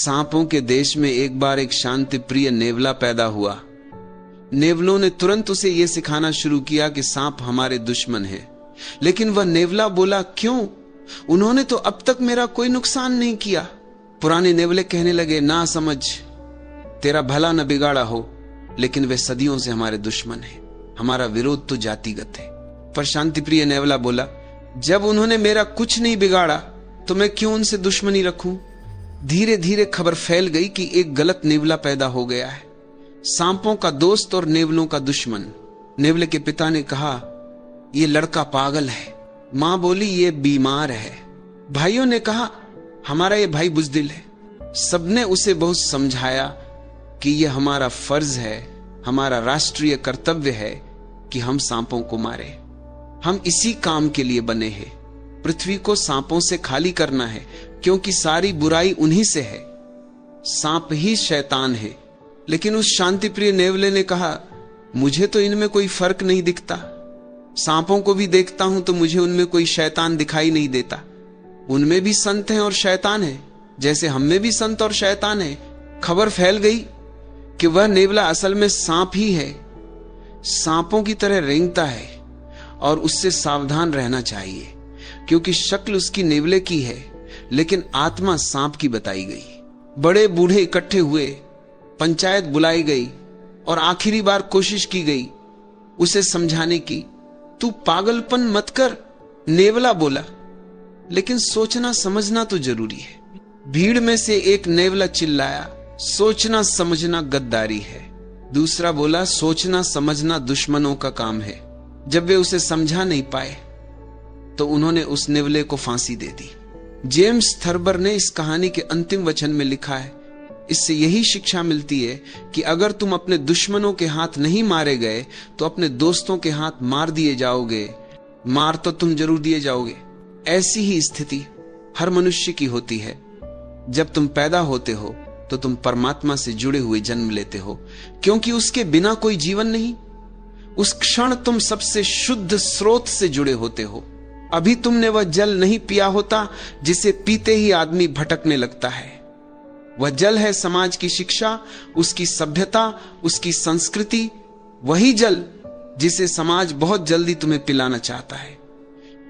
सांपों के देश में एक बार एक शांति प्रिय नेवला पैदा हुआ। नेवलों ने तुरंत उसे यह सिखाना शुरू किया कि सांप हमारे दुश्मन है। लेकिन वह नेवला बोला, क्यों? उन्होंने तो अब तक मेरा कोई नुकसान नहीं किया। पुराने नेवले कहने लगे, ना समझ, तेरा भला न बिगाड़ा हो, लेकिन वे सदियों से हमारे दुश्मन हैं। हमारा विरोध तो जातिगत है। पर शांति प्रिय नेवला बोला, जब उन्होंने मेरा कुछ नहीं बिगाड़ा तो मैं क्यों उनसे दुश्मनी रखूं? धीरे धीरे खबर फैल गई कि एक गलत नेवला पैदा हो गया है, सांपों का दोस्त और नेवलों का दुश्मन। नेवले के पिता ने कहा, यह लड़का पागल है। मां बोली, ये बीमार है। भाइयों ने कहा, हमारा ये भाई बुजदिल है। सबने उसे बहुत समझाया कि यह हमारा फर्ज है, हमारा राष्ट्रीय कर्तव्य है कि हम सांपों को मारें। हम इसी काम के लिए बने हैं, पृथ्वी को सांपों से खाली करना है, क्योंकि सारी बुराई उन्हीं से है। सांप ही शैतान है। लेकिन उस शांति प्रिय नेवले ने कहा, मुझे तो इनमें कोई फर्क नहीं दिखता। सांपों को भी देखता हूं तो मुझे उनमें कोई शैतान दिखाई नहीं देता। उनमें भी संत हैं और शैतान है, जैसे हम में भी संत और शैतान है। खबर फैल गई कि वह नेवला असल में सांप ही है, सांपों की तरह रेंगता है और उससे सावधान रहना चाहिए, क्योंकि शक्ल उसकी नेवले की है लेकिन आत्मा सांप की बताई गई। बड़े बूढ़े इकट्ठे हुए, पंचायत बुलाई गई और आखिरी बार कोशिश की गई उसे समझाने की। तू पागलपन मत कर, नेवला बोला, लेकिन सोचना समझना तो जरूरी है। भीड़ में से एक नेवला चिल्लाया, सोचना समझना गद्दारी है। दूसरा बोला, सोचना समझना दुश्मनों का काम है। जब वे उसे समझा नहीं पाए तो उन्होंने उस नेवले को फांसी दे दी। जेम्स थर्बर ने इस कहानी के अंतिम वचन में लिखा है, इससे यही शिक्षा मिलती है कि अगर तुम अपने दुश्मनों के हाथ नहीं मारे गए तो अपने दोस्तों के हाथ मार दिए जाओगे। मार तो तुम जरूर दिए जाओगे। ऐसी ही स्थिति हर मनुष्य की होती है। जब तुम पैदा होते हो तो तुम परमात्मा से जुड़े हुए जन्म लेते हो, क्योंकि उसके बिना कोई जीवन नहीं। उस क्षण तुम सबसे शुद्ध स्रोत से जुड़े होते हो। अभी तुमने वह जल नहीं पिया होता जिसे पीते ही आदमी भटकने लगता है। वह जल है समाज की शिक्षा, उसकी सभ्यता, उसकी संस्कृति। वही जल जिसे समाज बहुत जल्दी तुम्हें पिलाना चाहता है।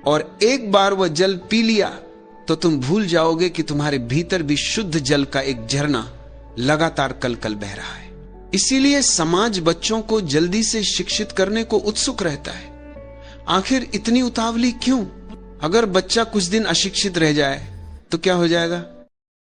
और एक बार वह जल पी लिया तो तुम भूल जाओगे कि तुम्हारे भीतर भी शुद्ध जल का एक झरना लगातार कलकल बह रहा है। इसीलिए समाज बच्चों को जल्दी से शिक्षित करने को उत्सुक रहता है। आखिर इतनी उतावली क्यों? अगर बच्चा कुछ दिन अशिक्षित रह जाए तो क्या हो जाएगा?